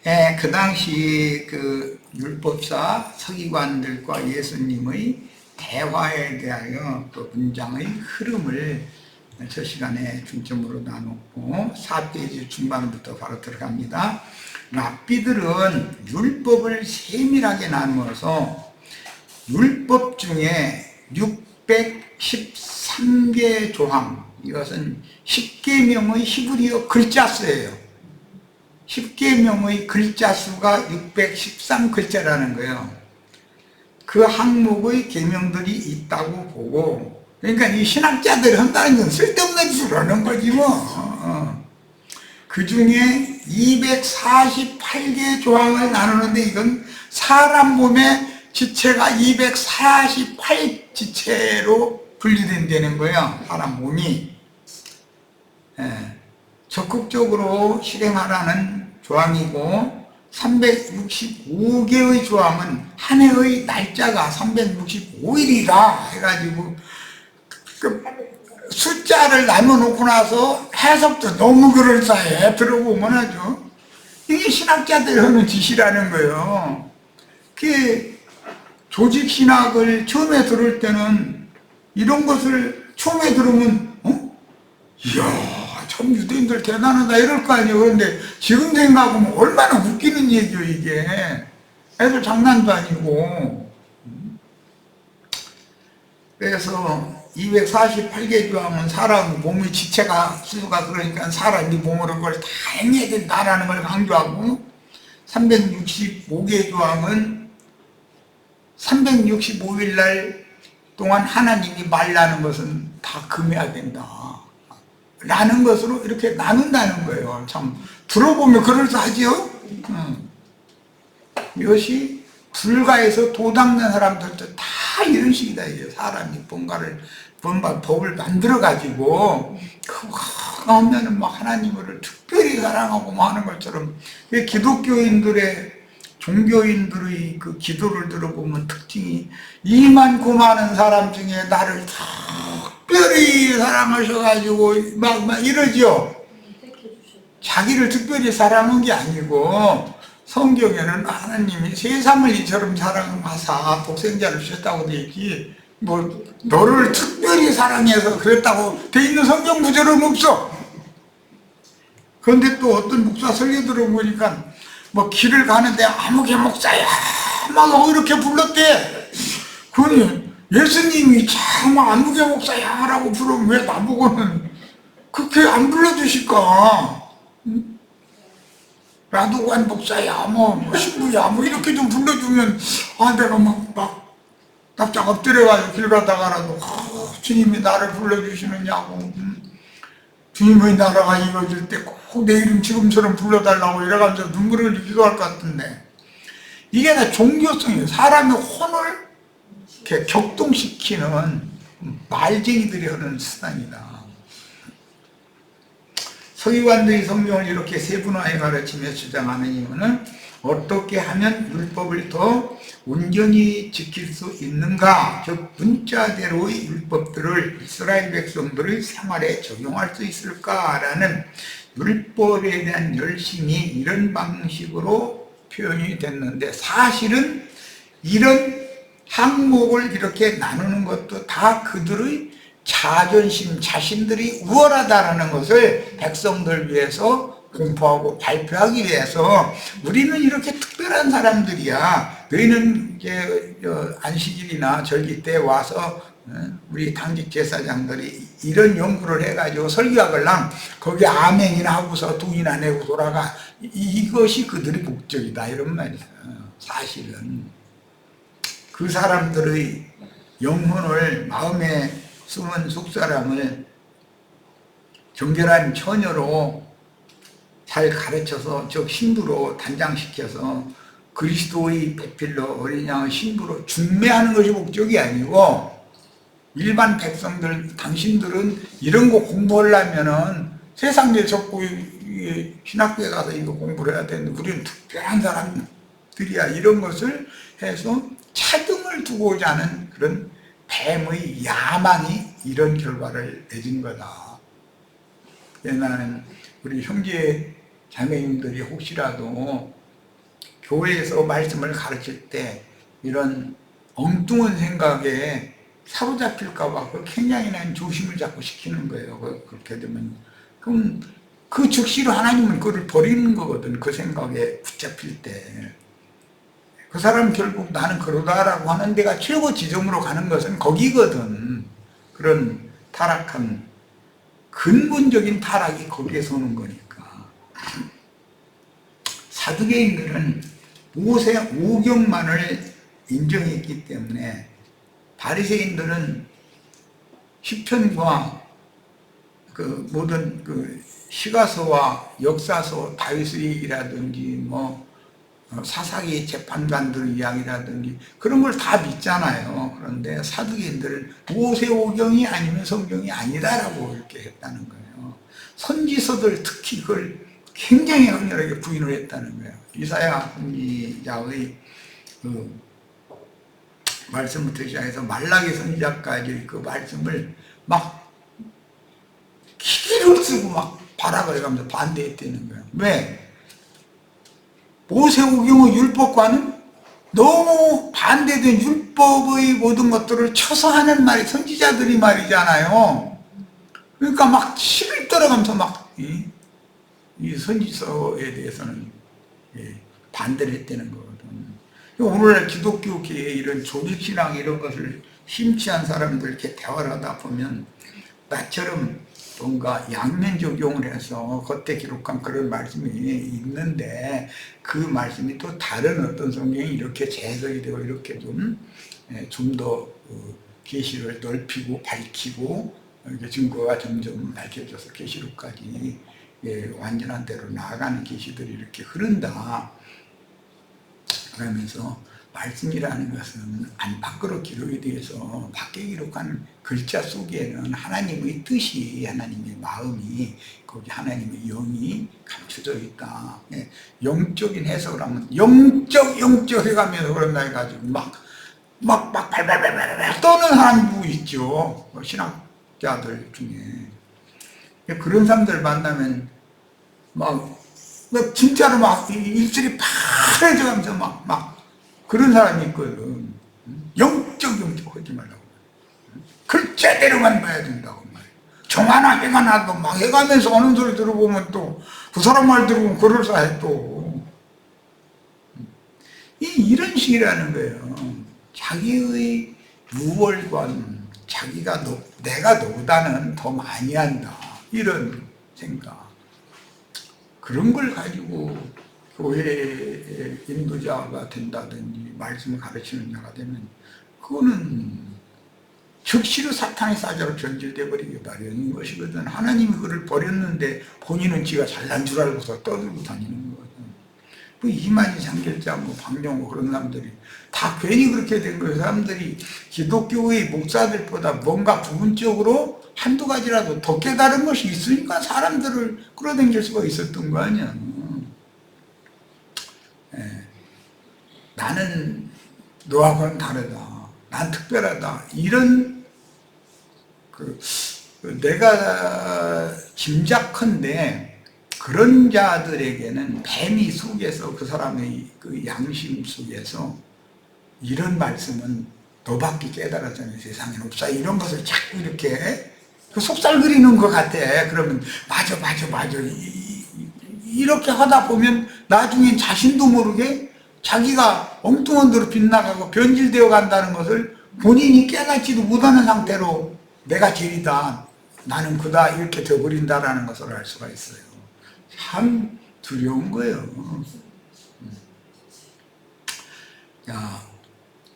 예, 그 당시 그 율법사 서기관들과 예수님의 대화에 대하여 그 문장의 흐름을 저 시간에 중점으로 나눴고 4페이지 중반부터 바로 들어갑니다. 랍비들은 율법을 세밀하게 나누어서 율법 중에 613개 조항, 이것은 10계명의 히브리어 글자 수예요. 10계명의 글자 수가 613글자라는 거예요. 그 항목의 계명들이 있다고 보고, 그러니까 이 신학자들이 한다는 건 쓸데없는 짓을 하는 거지 뭐. 그 중에 248개 조항을 나누는데 이건 사람 몸의 지체가 248지체로 분리된다는 거예요. 사람 몸이. 적극적으로 실행하라는 조항이고, 365개의 조항은 한 해의 날짜가 365일이다 해가지고 그 숫자를 나눠놓고 나서 해석도 너무 그럴싸해. 들어보면 하죠. 이게 신학자들이 하는 짓이라는 거예요. 그 조직신학을 처음에 들을 때는 이런 것을 처음에 들으면 이야 참 유대인들 대단하다 이럴 거 아니에요. 그런데 지금 생각하면 얼마나 웃기는 얘기요 이게. 애들 장난도 아니고. 그래서 248개 조항은 사람 몸의 지체가 수가 그러니까 사람이 몸으로 그걸 다 행해야 된다라는 걸 강조하고, 365개 조항은 365일 날 동안 하나님이 말라는 것은 다 금해야 된다 라는 것으로 이렇게 나눈다는 거예요. 참 들어보면 그럴싸하지요. 이것이 불가에서 도닦는 사람들도 다 이런 식이다. 이게 사람이 뭔가 법을 만들어 가지고 그거 하면은 막 하나님을 특별히 사랑하고 뭐 하는 것처럼, 기독교인들의 종교인들의 그 기도를 들어보면 특징이 이 많고 많은 사람 중에 나를 특별히 사랑하셔가지고 막 이러죠. 자기를 특별히 사랑한 게 아니고, 성경에는 하나님이 세상을 이처럼 사랑하사 독생자를 주셨다고 돼 있지, 뭐 너를 특별히 사랑해서 그랬다고 돼 있는 성경 구절은 없어. 그런데 또 어떤 목사 설교 들어보니까 뭐 길을 가는데 아무개 목사야 막 이렇게 불렀대. 그러니 예수님이 참 아무개 목사야 라고 부르면 왜 나보고는 그렇게 안 불러주실까? 라도관 목사야 뭐 신부야 뭐 이렇게 좀 불러주면 내가 막 납작 엎드려가지고 길 가다가라도 주님이 나를 불러주시느냐고, 주님의 나라가 이루어질 때 꼭 내 이름 지금처럼 불러달라고 이래가면서 눈물을 흘리고 기도할 것 같은데, 이게 다 종교성이에요. 사람의 혼을 이렇게 격동시키는 말쟁이들이 하는 수단이다. 서기관들이 성경을 이렇게 세분화해 가르치며 주장하는 이유는 어떻게 하면 율법을 더 온전히 지킬 수 있는가, 즉 문자대로의 율법들을 이스라엘 백성들의 생활에 적용할 수 있을까라는 율법에 대한 열심이 이런 방식으로 표현이 됐는데, 사실은 이런 항목을 이렇게 나누는 것도 다 그들의 자존심, 자신들이 우월하다는 것을 백성들 위해서 공포하고 발표하기 위해서, 우리는 이렇게 특별한 사람들이야, 너희는 이제 안식일이나 절기 때 와서 우리 당직 제사장들이 이런 연구를 해가지고 설교하걸랑 거기 아멘이나 하고서 돈이나 내고 돌아가, 이것이 그들의 목적이다 이런 말이에요. 사실은 그 사람들의 영혼을, 마음에 숨은 속사람을 정결한 처녀로 잘 가르쳐서, 즉 신부로 단장시켜서 그리스도의 배필로 어린 양의 신부로 중매하는 것이 목적이 아니고, 일반 백성들, 당신들은 이런 거 공부하려면은 세상에 적고 신학교에 가서 이거 공부를 해야 되는데 우리는 특별한 사람들이야, 이런 것을 해서 차등을 두고자 하는 그런 뱀의 야망이 이런 결과를 내준 거다. 나는 우리 형제 자매님들이 혹시라도 교회에서 말씀을 가르칠 때 이런 엉뚱한 생각에 사로잡힐까 봐 굉장히 난 조심을 자꾸 시키는 거예요. 그렇게 되면 그럼 그 즉시로 하나님은 그를 버리는 거거든. 그 생각에 붙잡힐 때 그 사람 결국 나는 그러다라고 하는 데가 최고 지점으로 가는 것은 거기거든. 그런 타락한 근본적인 타락이 거기에서 오는 거니까. 사두개인들은 모세 오경만을 인정했기 때문에 바리새인들은 시편과 그 모든 그 시가서와 역사서 다윗이라든지 뭐 사사기 재판관들 이야기라든지 그런 걸 다 믿잖아요. 그런데 사두개인들은 모세오경이 아니면 성경이 아니다라고 이렇게 했다는 거예요. 선지서들 특히 그걸 굉장히 강렬하게 부인을 했다는 거예요. 이사야 선지자의 그 말씀부터 시작해서 말라기 선지자까지 그 말씀을 막 기를 쓰고 막 발악을 해가면서 반대했다는 거예요. 왜? 모세오경의 율법과는 너무 반대된 율법의 모든 것들을 쳐서 하는 말이 선지자들이 말이잖아요. 그러니까 막 치를 떨어가면서 막 이 선지서에 대해서는 반대를 했다는 거거든. 오늘날 기독교계에 이런 조직신앙 이런 것을 심취한 사람들 이렇게 대화를 하다 보면 나처럼 뭔가 양면 적용을 해서 겉에 기록한 그런 말씀이 있는데 그 말씀이 또 다른 어떤 성경이 이렇게 재해석이 되고 이렇게 좀 더 계시를 넓히고 밝히고 증거가 점점 밝혀져서 계시록까지 완전한 대로 나아가는 계시들이 이렇게 흐른다. 그러면서 말씀이라는 것은 안팎으로 기록에 대해서 밖에 기록하는 글자 속에는 하나님의 뜻이, 하나님의 마음이, 거기 하나님의 영이 감춰져 있다. 영적인 해석을 하면 영적 해가면서 그런다 해가지고 막 발발발발 떠는 사람이 누구 있죠. 신학자들 중에. 그런 사람들 만나면 진짜로 막 입술이 파래져가면서 막 그런 사람이 있거든. 영적 하지 말라고. 글자대로만 봐야 된다고 말이야. 정하나 해가 나도 막 해가면서 어느 소리 들어보면 또 그 사람 말 들어보면 그럴싸해 또. 이런 식이라는 거예요. 자기의 유월관, 내가 너보다는 더 많이 한다. 이런 생각. 그런 걸 가지고 교회의 인도자가 된다든지 말씀을 가르치는 자가 되면 그거는 즉시로 사탄의 사자로 변질돼 버리기 마련인 것이거든. 하나님이 그를 버렸는데 본인은 지가 잘난 줄 알고서 떠들고 다니는 거거든. 뭐 이만희 장결자, 뭐 박영호 그런 사람들이 다 괜히 그렇게 된 거예요. 사람들이 기독교의 목사들보다 뭔가 부분적으로 한두 가지라도 더 깨달은 것이 있으니까 사람들을 끌어당길 수가 있었던 거 아니야. 나는 너하고는 다르다. 난 특별하다. 이런 내가 짐작컨대 그런 자들에게는 뱀이 속에서 그 사람의 그 양심 속에서 이런 말씀은 너밖에 깨달았잖아요. 세상에 없어. 이런 것을 자꾸 이렇게 속살그리는 것 같아. 그러면 맞아. 이렇게 하다 보면 나중엔 자신도 모르게 자기가 엉뚱한 대로 빗나가고 변질되어 간다는 것을 본인이 깨닫지도 못하는 상태로 내가 제일이다, 나는 그다 이렇게 되어버린다라는 것을 알 수가 있어요. 참 두려운 거예요.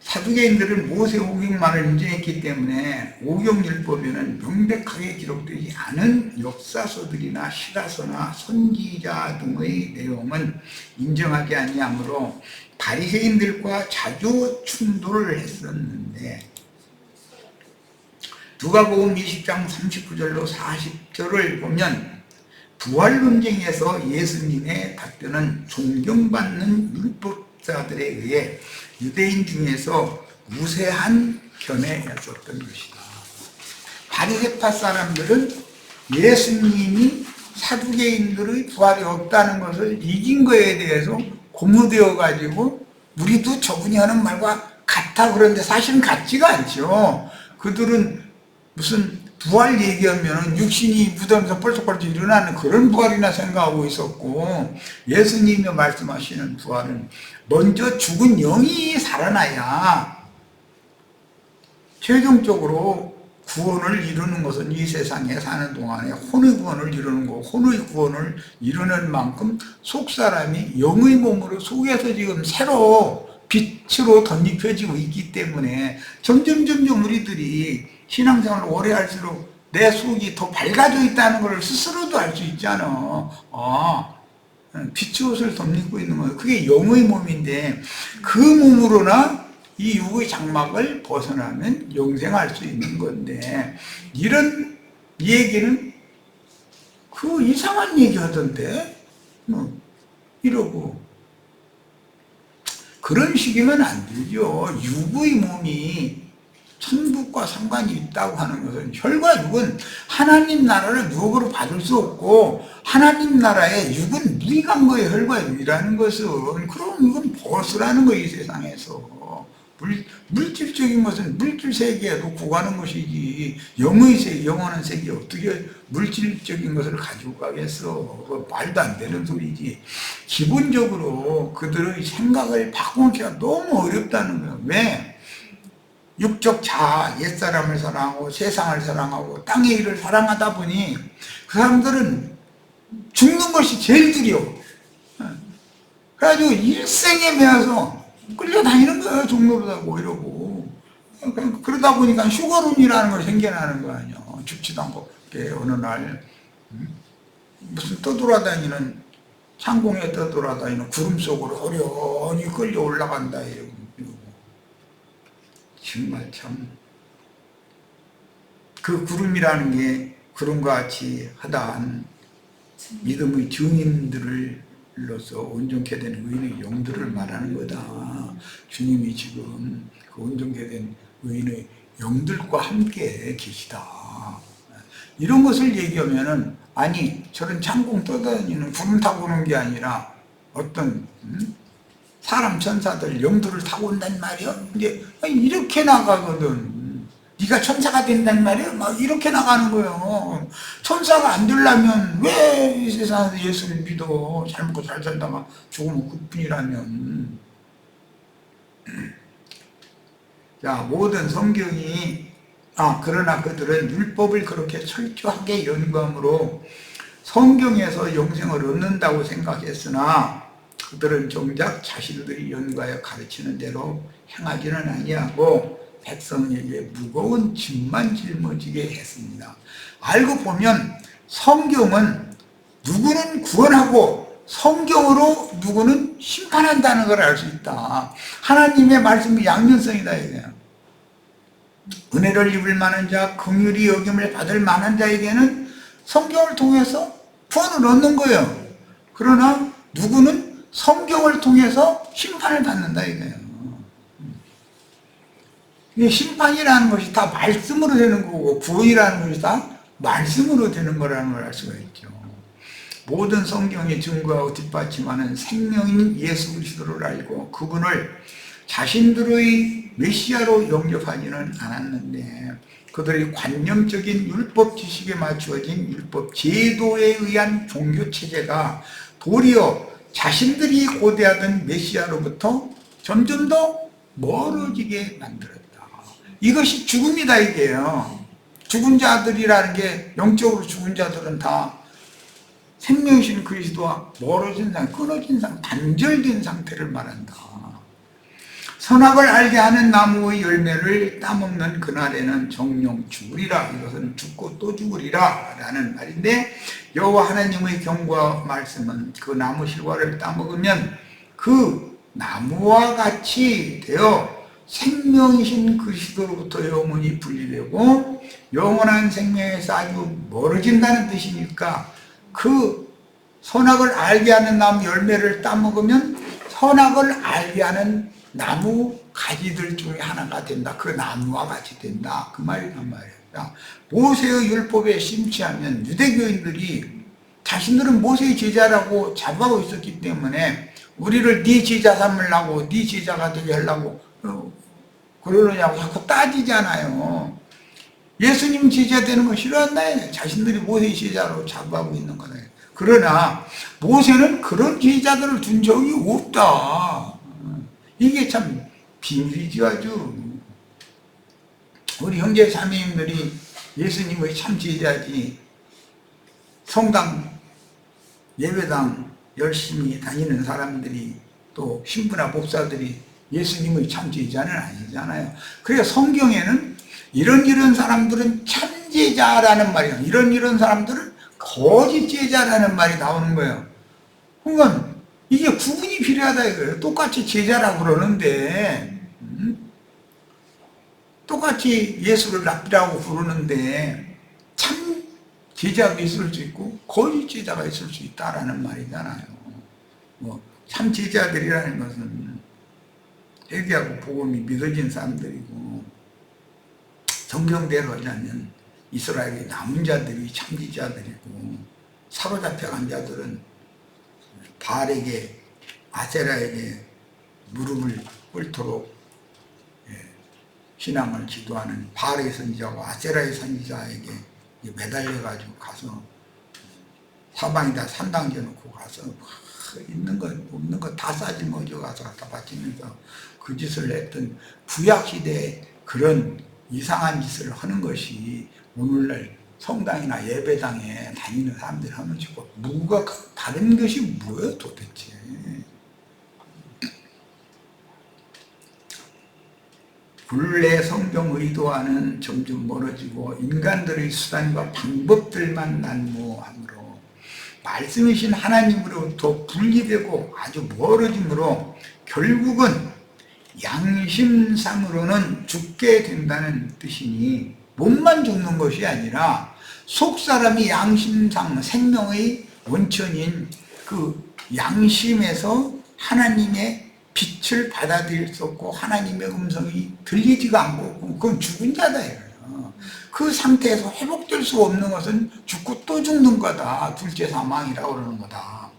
사두개인들은 모세 오경만을 인정했기 때문에 오경율법에는 명백하게 기록되지 않은 역사서들이나 시가서나 선지자 등의 내용은 인정하지 아니하므로 바리새인들과 자주 충돌을 했었는데, 누가복음 20장 39절로 40절을 보면 부활 논쟁에서 예수님의 답변은 존경받는 율법자들에 의해 유대인 중에서 우세한 견해였었던 것이다. 바리새파 사람들은 예수님이 사두개인들의 부활이 없다는 것을 이긴 거에 대해서 고무되어 가지고 우리도 저분이 하는 말과 같아. 그런데 사실은 같지가 않죠. 그들은 무슨 부활 얘기하면 육신이 무덤에서 뻘떡뻘떡 일어나는 그런 부활이나 생각하고 있었고, 예수님이 말씀하시는 부활은 먼저 죽은 영이 살아나야 최종적으로 구원을 이루는 것은 이 세상에 사는 동안에 혼의 구원을 이루는 거고, 혼의 구원을 이루는 만큼 속사람이 영의 몸으로 속에서 지금 새로 빛으로 덧입혀지고 있기 때문에 점점 우리들이 신앙생활을 오래 할수록 내 속이 더 밝아져 있다는 걸 스스로도 알 수 있잖아. 빛의 옷을 덧입고 있는 거예요. 그게 영의 몸인데, 그 몸으로나 이 육의 장막을 벗어나면 영생할 수 있는 건데, 이런 얘기는 그 이상한 얘기 하던데, 이러고. 그런 식이면 안 되죠. 육의 몸이 천국과 상관이 있다고 하는 것은, 혈과 육은 하나님 나라를 유업으로 받을 수 없고, 하나님 나라에 육은 무익한 거예요. 혈과 육이라는 것은. 그럼 이건 벗으라는 거예요, 이 세상에서. 물질적인 것은 물질 세계에 놓고 가는 것이지, 영의 세계, 영원한 세계에 어떻게 물질적인 것을 가지고 가겠어. 말도 안 되는 소리지. 기본적으로 그들의 생각을 바꾸기가 너무 어렵다는 거예요. 왜? 육적 자아, 옛사람을 사랑하고 세상을 사랑하고 땅의 일을 사랑하다 보니 그 사람들은 죽는 것이 제일 두려워. 그래가지고 일생에 매여서 끌려다니는 거예요. 종로로다고 이러고. 그러다 보니까 휴거론이라는 걸 생겨나는 거 아니야. 죽지도 않고 어느 날 무슨 떠돌아다니는, 창공에 떠돌아다니는 구름 속으로 어련히 끌려 올라간다 이러고. 정말 참, 그 구름이라는 게 구름과 같이 하다한 믿음의 증인들로서 온전케 된 의인의 영들을 말하는 거다. 주님이 지금 그 온전케 된 의인의 영들과 함께 계시다. 이런 것을 얘기하면은, 아니 저런 창공 떠다니는 구름 타고 오는 게 아니라 어떤 사람 천사들 영들을 타고 온단 말이야. 이제 이렇게 나가거든. 네가 천사가 된단 말이야. 막 이렇게 나가는 거예요. 천사가 안 되려면 왜 이 세상에서 예수를 믿어? 잘 먹고 잘 살다가 죽으면 그뿐이라면. 자, 모든 성경이, 그러나 그들은 율법을 그렇게 철저하게 연구함으로 성경에서 영생을 얻는다고 생각했으나, 그들은 정작 자신들이 연구하여 가르치는 대로 행하지는 아니하고 백성에게 무거운 짐만 짊어지게 했습니다. 알고 보면 성경은 누구는 구원하고 성경으로 누구는 심판한다는 걸 알 수 있다. 하나님의 말씀이 양면성이다 이거야. 은혜를 입을 만한 자, 긍휼히 여김을 받을 만한 자에게는 성경을 통해서 구원을 얻는 거예요. 그러나 누구는 성경을 통해서 심판을 받는다 이거예요. 심판이라는 것이 다 말씀으로 되는 거고, 구원이라는 것이 다 말씀으로 되는 거라는 걸 알 수가 있죠. 모든 성경이 증거하고 뒷받침하는 생명인 예수 그리스도를 알고 그분을 자신들의 메시아로 영접하지는 않았는데, 그들의 관념적인 율법 지식에 맞추어진 율법 제도에 의한 종교 체제가 도리어 자신들이 고대하던 메시아로부터 점점 더 멀어지게 만들었다. 이것이 죽음이다 이게요. 죽은 자들이라는 게, 영적으로 죽은 자들은 다 생명이신 그리스도와 멀어진 상태, 끊어진 상태, 단절된 상태를 말한다. 선악을 알게 하는 나무의 열매를 따먹는 그날에는 정령 죽으리라. 이것은 죽고 또 죽으리라 라는 말인데, 여호와 하나님의 경고와 말씀은 그 나무 실과를 따먹으면 그 나무와 같이 되어 생명이신 그리스도로부터 영혼이 분리되고 영원한 생명에서 아주 멀어진다는 뜻이니까, 그 선악을 알게 하는 나무 열매를 따먹으면 선악을 알게 하는 나무 가지들 중에 하나가 된다. 그 나무와 같이 된다. 그 말이란 말이야. 모세의 율법에 심취하면 유대교인들이 자신들은 모세의 제자라고 자부하고 있었기 때문에 우리를 네 제자 삼으려고, 네 제자가 되게 하려고 그러느냐고 자꾸 따지잖아요. 예수님 제자 되는 거 싫어한다요. 자신들이 모세 제자로 자부하고 있는 거네. 그러나 모세는 그런 제자들을 둔 적이 없다. 이게 참 비밀이지 아주. 우리 형제 자매님들이 예수님의 참 제자지. 성당, 예배당 열심히 다니는 사람들이 또 신부나 목사들이 예수님의 참 제자는 아니잖아요. 그래서 성경에는 이런 사람들은 참 제자라는 말이에요. 이런 사람들은 거짓 제자라는 말이 나오는 거예요. 그러니까 이게 구분이 필요하다 이거예요. 똑같이 제자라고 그러는데 똑같이 예수를 랍비라고 부르는데 참 제자가 있을 수 있고 거짓 제자가 있을 수 있다라는 말이잖아요. 참 제자들이라는 것은 회개하고 복음이 믿어진 사람들이고 성경대로 하자면 이스라엘의 남은 자들이 참 제자들이고 사로잡혀간 자들은 바알에게 아세라에게 무릎을 꿇도록 신앙을 지도하는 바알의 선지자와 아세라의 선지자에게 매달려가지고 가서 사방에다 산당져 놓고 가서 있는 것 없는 것 다 싸지머져 가서 갖다 바치면서 그 짓을 했던 구약시대에 그런 이상한 짓을 하는 것이 오늘날 성당이나 예배당에 다니는 사람들이 하는 짓과 뭐가 다른 것이 뭐예요 도대체. 본래 성경 의도와는 점점 멀어지고 인간들의 수단과 방법들만 난무하므로 말씀이신 하나님으로부터 분리되고 아주 멀어지므로 결국은 양심상으로는 죽게 된다는 뜻이니 몸만 죽는 것이 아니라 속사람이 양심상 생명의 원천인 그 양심에서 하나님의 빛을 받아들일 수 없고 하나님의 음성이 들리지가 않고 그건 죽은 자다 이거예요. 그 상태에서 회복될 수 없는 것은 죽고 또 죽는 거다. 둘째 사망이라고 그러는 거다.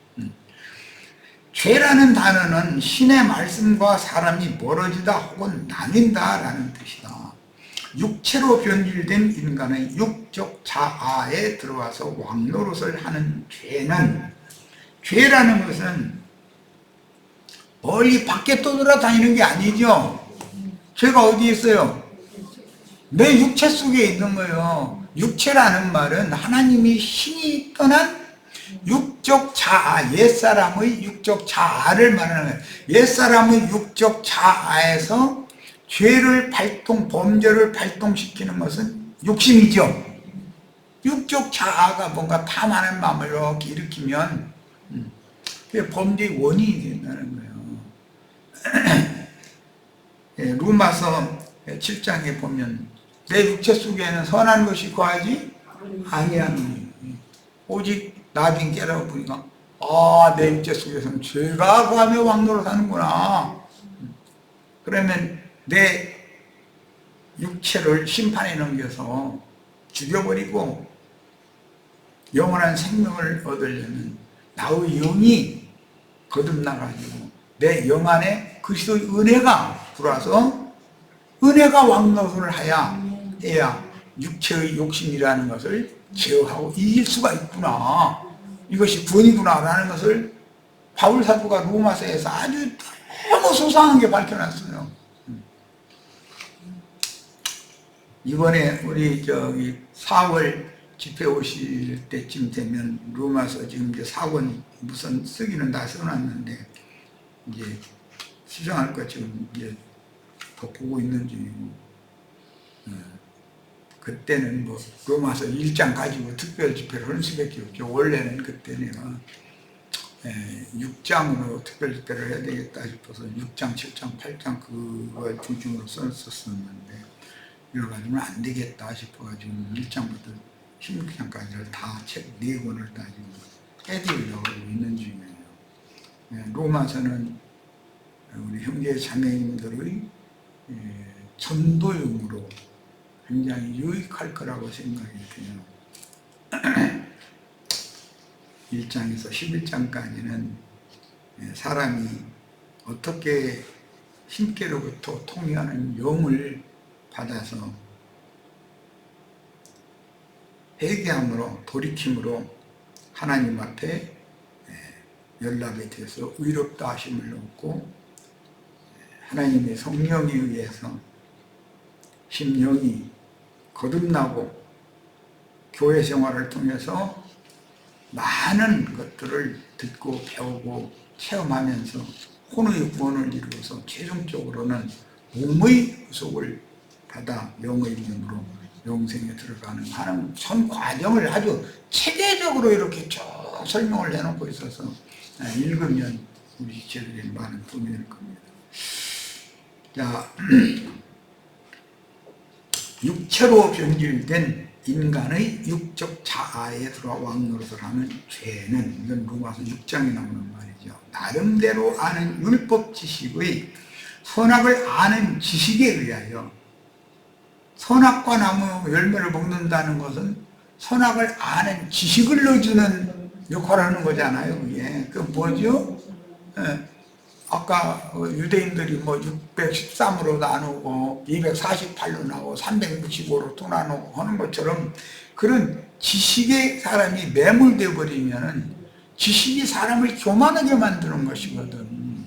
죄라는 단어는 신의 말씀과 사람이 멀어지다 혹은 나뉜다 라는 뜻이다. 육체로 변질된 인간의 육적 자아에 들어와서 왕노릇을 하는 죄라는 것은 멀리 밖에 떠돌아다니는 게 아니죠. 죄가 어디 있어요? 내 육체 속에 있는 거예요. 육체라는 말은 하나님이 신이 떠난 육적 자아, 옛사람의 육적 자아를 말하는 거예요. 옛사람의 육적 자아에서 죄를 범죄를 발동시키는 것은 욕심이죠. 육적 자아가 뭔가 탐하는 마음을 이렇게 일으키면 그게 범죄의 원인이 된다는 거예요. 루마서 7장에 보면 내 육체 속에는 선한 것이 거하지 아니하노니 오직 나빈 깨라고 보니까 내 육체 속에서는 죄가 거하며 왕노릇하는구나. 그러면 내 육체를 심판에 넘겨서 죽여버리고 영원한 생명을 얻으려면 나의 영이 거듭나가지고 내 영 안에 그리스도의 은혜가 들어와서 은혜가 왕노릇을 해야 육체의 욕심이라는 것을 제어하고 이길 수가 있구나. 이것이 구원이구나 라는 것을 바울 사도가 로마서에서 아주 너무 소상하게 밝혀놨어요. 이번에 우리 4월 집회 오실 때쯤 되면 로마서 지금 이제 4권 무슨 쓰기는 다 써놨는데 이제 수정할 것 지금 이제 더 보고 있는 중이고 그때는 뭐 로마서 1장 가지고 특별 집회를 할 수밖에 없죠. 원래는 그때는 6장으로 특별 집회를 해야 되겠다 싶어서 6장, 7장, 8장 그걸 중심으로 썼었는데 여러 가지는 안 되겠다 싶어가지고 1장부터 16장까지를 다 책 4권을 다 지금 해드리려고 있는 중이에요. 로마서는 우리 형제 자매님들의 전도용으로 굉장히 유익할 거라고 생각이 돼요. 1장에서 11장까지는 사람이 어떻게 신께로부터 통하는 영을 받아서 회개함으로 돌이킴으로 하나님 앞에 연락이 돼서 의롭다 하심을 얻고 하나님의 성령에 의해서 심령이 거듭나고 교회 생활을 통해서 많은 것들을 듣고 배우고 체험하면서 혼의 구원을 이루어서 최종적으로는 몸의 구속을 받아 영의 몸으로 영생에 들어가는 하는 전 과정을 아주 체계적으로 이렇게 쭉 설명을 해놓고 있어서 읽으면 우리 지체들이 많은 도움이 될 겁니다. 자, 육체로 변질된 인간의 육적 자아에 들어와 왕노릇을 하는 죄는, 이건 로마서 6장에 나오는 말이죠. 나름대로 아는 율법 지식의 선악을 아는 지식에 의하여, 선악과 나무 열매를 먹는다는 것은 선악을 아는 지식을 넣어주는 역할을 하는 거잖아요. 그게 그 뭐죠? 아까 유대인들이 뭐 613으로 나누고 248로 나오고 365로 또 나누고 하는 것처럼 그런 지식에 사람이 매몰되어 버리면은 지식이 사람을 교만하게 만드는 것이거든.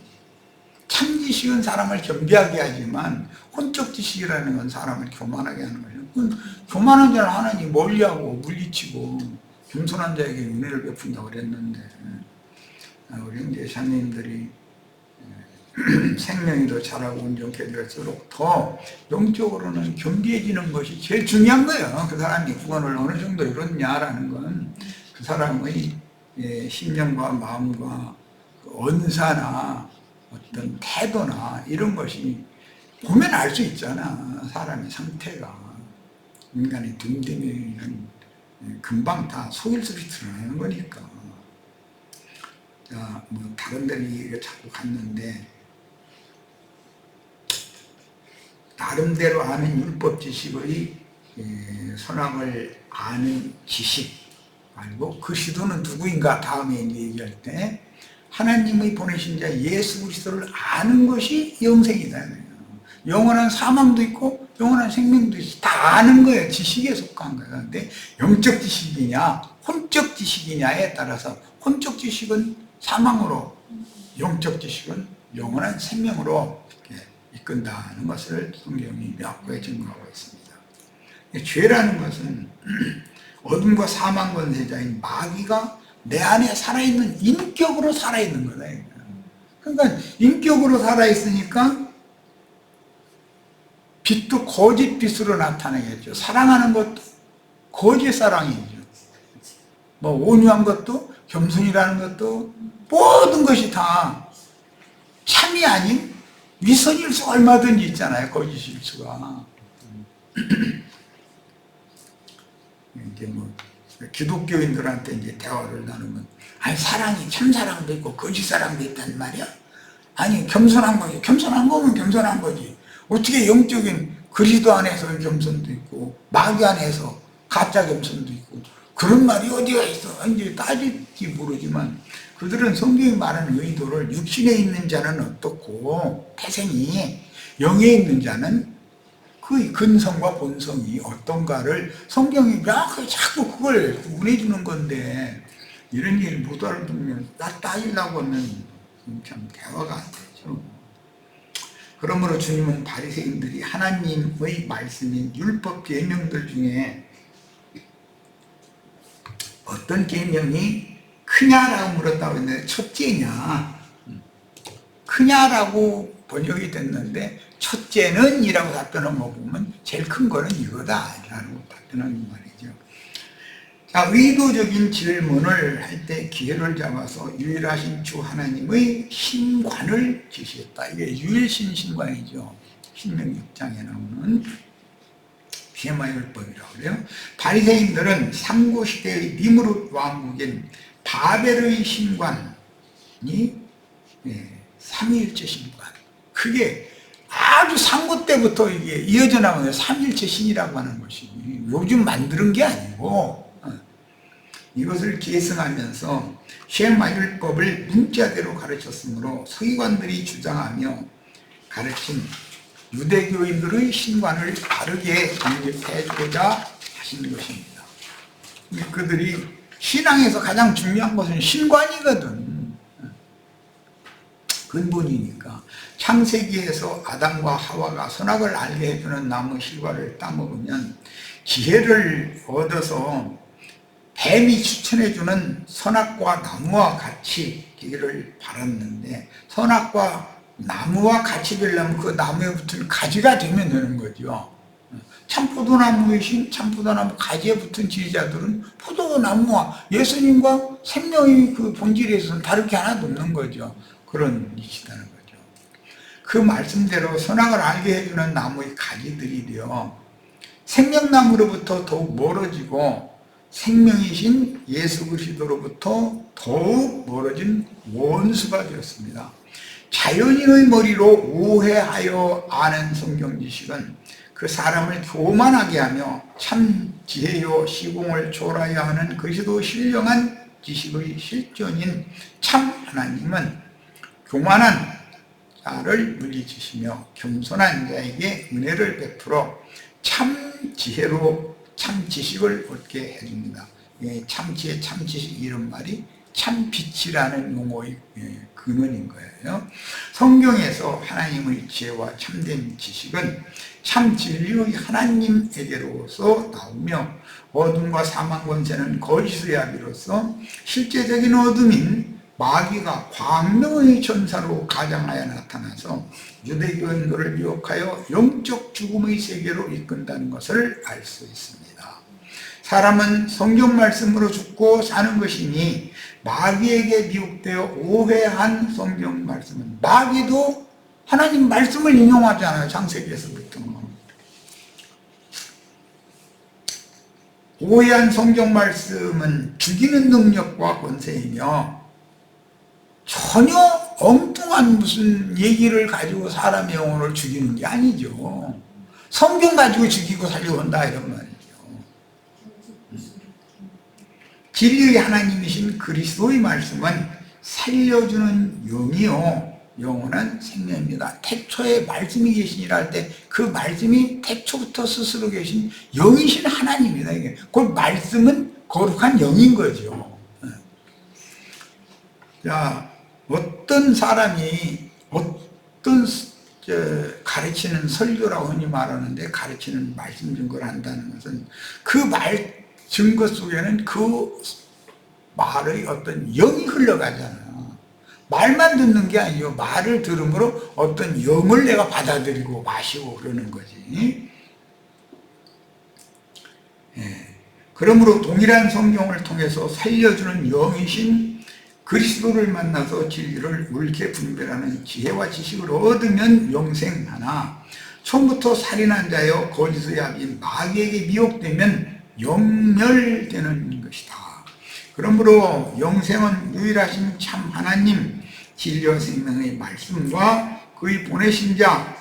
참 지식은 사람을 겸비하게 하지만 혼적 지식이라는 건 사람을 교만하게 하는 거예요. 교만한 자는 하나님 멀리하고 물리치고 겸손한 자에게 은혜를 베푼다고 그랬는데, 우리 이제 자녀님들이 생명이 더 자라고 온전케 될수록 더 영적으로는 겸비해지는 것이 제일 중요한 거예요. 그 사람이 구원을 어느 정도 이뤘냐라는 건 그 사람의 심령과 마음과 언사나 어떤 태도나 이런 것이 보면 알 수 있잖아. 사람의 상태가. 인간의 됨됨이는 금방 다 속일수록 드러나는 거니까. 자, 뭐 다른 데를 자꾸 갔는데, 나름대로 아는 율법 지식의 선악을 아는 지식 말고 그리스도는 누구인가 다음에 얘기할 때 하나님의 보내신 자 예수 그리스도를 아는 것이 영생이다. 영원한 사망도 있고 영원한 생명도 있어. 다 아는 거예요. 지식에 속한 거예요. 근데 영적 지식이냐 혼적 지식이냐에 따라서 혼적 지식은 사망으로, 영적 지식은 영원한 생명으로 이끈다는 것을 성경이 명확하게 증거하고 있습니다. 죄라는 것은 어둠과 사망 권세자인 마귀가 내 안에 살아있는 인격으로 살아있는 거다. 그러니까 인격으로 살아있으니까 빛도 거짓 빛으로 나타내겠죠. 사랑하는 것도 거짓 사랑이죠. 뭐 온유한 것도 겸손이라는 것도 모든 것이 다 참이 아닌 위선일 수가 얼마든지 있잖아요. 거짓일 수가. 이제 뭐 기독교인들한테 이제 대화를 나누면, 아니 사랑이 참 사랑도 있고 거짓 사랑도 있단 말이야. 아니 겸손한 거지. 겸손한 거면 겸손한 거지. 어떻게 영적인 그리스도 안에서 겸손도 있고 마귀 안에서 가짜 겸손도 있고 그런 말이 어디가 있어? 이제 따질지 모르지만 그들은 성경이 말하는 의도를 육신에 있는 자는 어떻고 태생이 영에 있는 자는 그 근성과 본성이 어떤가를 성경이 명확하게 자꾸 그걸 구분해 주는 건데, 이런 일 못 알아두면 따지려고 하면 참 대화가 안 되죠. 그러므로 주님은 바리새인들이 하나님의 말씀인 율법 계명들 중에 어떤 계명이 크냐라고 물었다고 했는데 첫째냐, 크냐라고 번역이 됐는데 첫째는 이라고 답변을 먹으면 제일 큰 거는 이거다 라고 답변하는 말이죠. 자, 의도적인 질문을 할 때 기회를 잡아서 유일하신 주 하나님의 신관을 제시했다. 이게 유일신 신관이죠. 신명 6장에 나오는 비마율법이라고 그래요. 바리새인들은 삼국시대의 니무롯 왕국인 바벨의 신관이 삼위일체 신관, 그게 아주 상고 때부터 이게 이어져 나오는 삼위일체 신이라고 하는 것이 요즘 만드는 게 아니고 이것을 계승하면서 쉐마율법을 문자대로 가르쳤으므로 서기관들이 주장하며 가르친 유대교인들의 신관을 바르게 정립해주고자 하신 것입니다. 그들이 신앙에서 가장 중요한 것은 신관이거든. 근본이니까. 창세기에서 아담과 하와가 선악을 알게 해주는 나무 실과를 따먹으면 지혜를 얻어서 뱀이 추천해주는 선악과 나무와 같이 되기를 바랐는데, 선악과 나무와 같이 되려면 그 나무에 붙은 가지가 되면 되는 거죠. 참포도나무이신 참포도나무 가지에 붙은 지지자들은 포도나무와 예수님과 생명의 그 본질에 있어서는 다를 게 하나도 없는 거죠. 그런 이시다는 거죠. 그 말씀대로 선악을 알게 해주는 나무의 가지들이 되어 생명나무로부터 더욱 멀어지고 생명이신 예수 그리스도로부터 더욱 멀어진 원수가 되었습니다. 자연인의 머리로 오해하여 아는 성경 지식은 그 사람을 교만하게 하며 참 지혜요 시공을 초월하여 하는 그리스도 신령한 지식의 실존인 참 하나님은 교만한 자를 물리치시며 겸손한 자에게 은혜를 베풀어 참 지혜로 참 지식을 얻게 해줍니다. 참 지혜, 참 지식 이런 말이 참 빛이라는 용어의 근원인 거예요. 성경에서 하나님의 지혜와 참된 지식은 참 진리의 하나님에게로서 나오며 어둠과 사망 권세는 거짓의 아비로서 실제적인 어둠인 마귀가 광명의 천사로 가장하여 나타나서 유대교인들을 미혹하여 영적 죽음의 세계로 이끈다는 것을 알 수 있습니다. 사람은 성경 말씀으로 죽고 사는 것이니 마귀에게 미혹되어 오해한 성경 말씀은, 마귀도 하나님 말씀을 인용하잖아요. 창세기에서부터. 오해한 성경 말씀은 죽이는 능력과 권세이며 전혀 엉뚱한 무슨 얘기를 가지고 사람의 영혼을 죽이는 게 아니죠. 성경 가지고 죽이고 살려고 한다 이런 말이죠. 진리의 하나님이신 그리스도의 말씀은 살려주는 영이요 영원한 생명입니다. 태초에 말씀이 계시니라 할 때 그 말씀이 태초부터 스스로 계신 영이신 하나님입니다. 이게 그 말씀은 거룩한 영인 거죠. 자, 어떤 사람이 어떤 가르치는 설교라고 흔히 말하는데 가르치는 말씀 증거를 한다는 것은 그 말 증거 속에는 그 말의 어떤 영이 흘러가잖아요. 말만 듣는 게 아니고 말을 들음으로 어떤 영을 내가 받아들이고 마시고 그러는 거지. 그러므로 동일한 성경을 통해서 살려주는 영이신 그리스도를 만나서 진리를 옳게 분별하는 지혜와 지식을 얻으면 영생하나 처음부터 살인한 자여 거짓의 아비인 마귀에게 미혹되면 영멸되는 것이다. 그러므로 영생은 유일하신 참 하나님 진리와 생명의 말씀과 그의 보내신 자,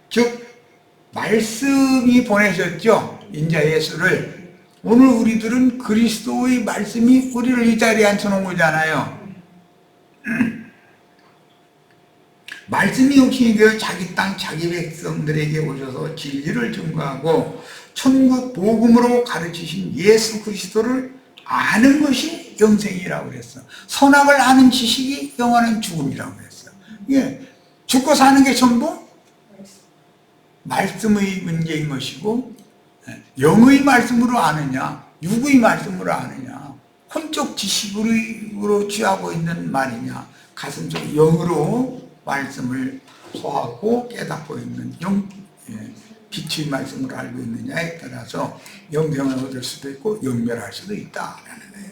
즉 말씀이 보내셨죠. 인자 예수를. 오늘 우리들은 그리스도의 말씀이 우리를 이 자리에 앉혀놓은 거잖아요. 말씀이 육신이 되어 자기 땅 자기 백성들에게 오셔서 진리를 증거하고 천국 복음으로 가르치신 예수 그리스도를 아는 것이 영생이라고 그랬어. 선악을 아는 지식이 영원한 죽음이라고 그랬어. 죽고 사는 게 전부 말씀의 문제인 것이고, 영의 말씀으로 아느냐 육의 말씀으로 아느냐, 혼적 지식으로 취하고 있는 말이냐, 가슴속 영으로 말씀을 소하고 깨닫고 있는 빛의 말씀을 알고 있느냐에 따라서 영생을 얻을 수도 있고 영멸할 수도 있다라는 거예요.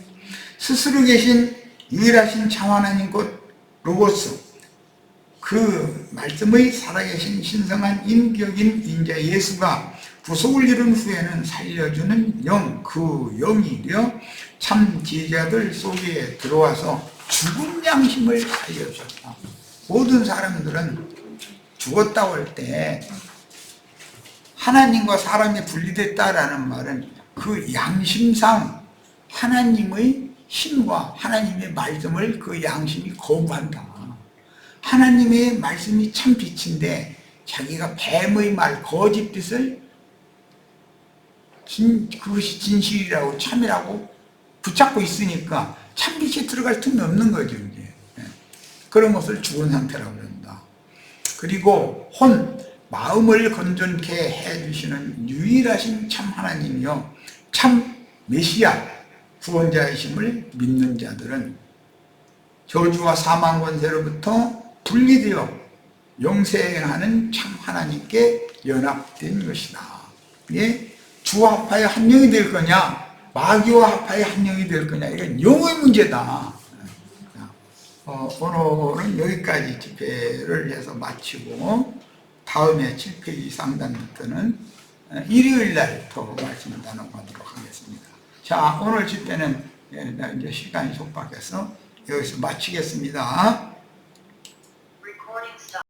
스스로 계신 유일하신 참 하나님 곧 로고스, 그 말씀의 살아계신 신성한 인격인 인자 예수가 구속을 이룬 후에는 살려주는 영, 그 영이 되어 참 지혜자들 속에 들어와서 죽은 양심을 살려주셨다. 모든 사람들은 죽었다고 할 때 하나님과 사람이 분리됐다라는 말은 그 양심상 하나님의 힘과 하나님의 말씀을 그 양심이 거부한다. 하나님의 말씀이 참 빛인데 자기가 뱀의 말, 거짓 빛을 그것이 진실이라고 참이라고 붙잡고 있으니까 참빛이 들어갈 틈이 없는 거죠. 이제. 그런 것을 죽은 상태라고 합니다. 그리고 마음을 건전케 해주시는 유일하신 참 하나님이요 참 메시아 구원자이심을 믿는 자들은 저주와 사망 권세로부터 분리되어 영생하는 참 하나님께 연합된 것이다. 이게 주와 합하여 한 영이 될 거냐 마귀와 합하여 한 영이 될 거냐 이건 영의 문제다. 오늘은 여기까지 집회를 해서 마치고 다음에 7페이지 상단부터는 일요일날 더 말씀을 나눠가도록 하겠습니다. 자, 오늘 집회는 이제 시간이 촉박해서 여기서 마치겠습니다.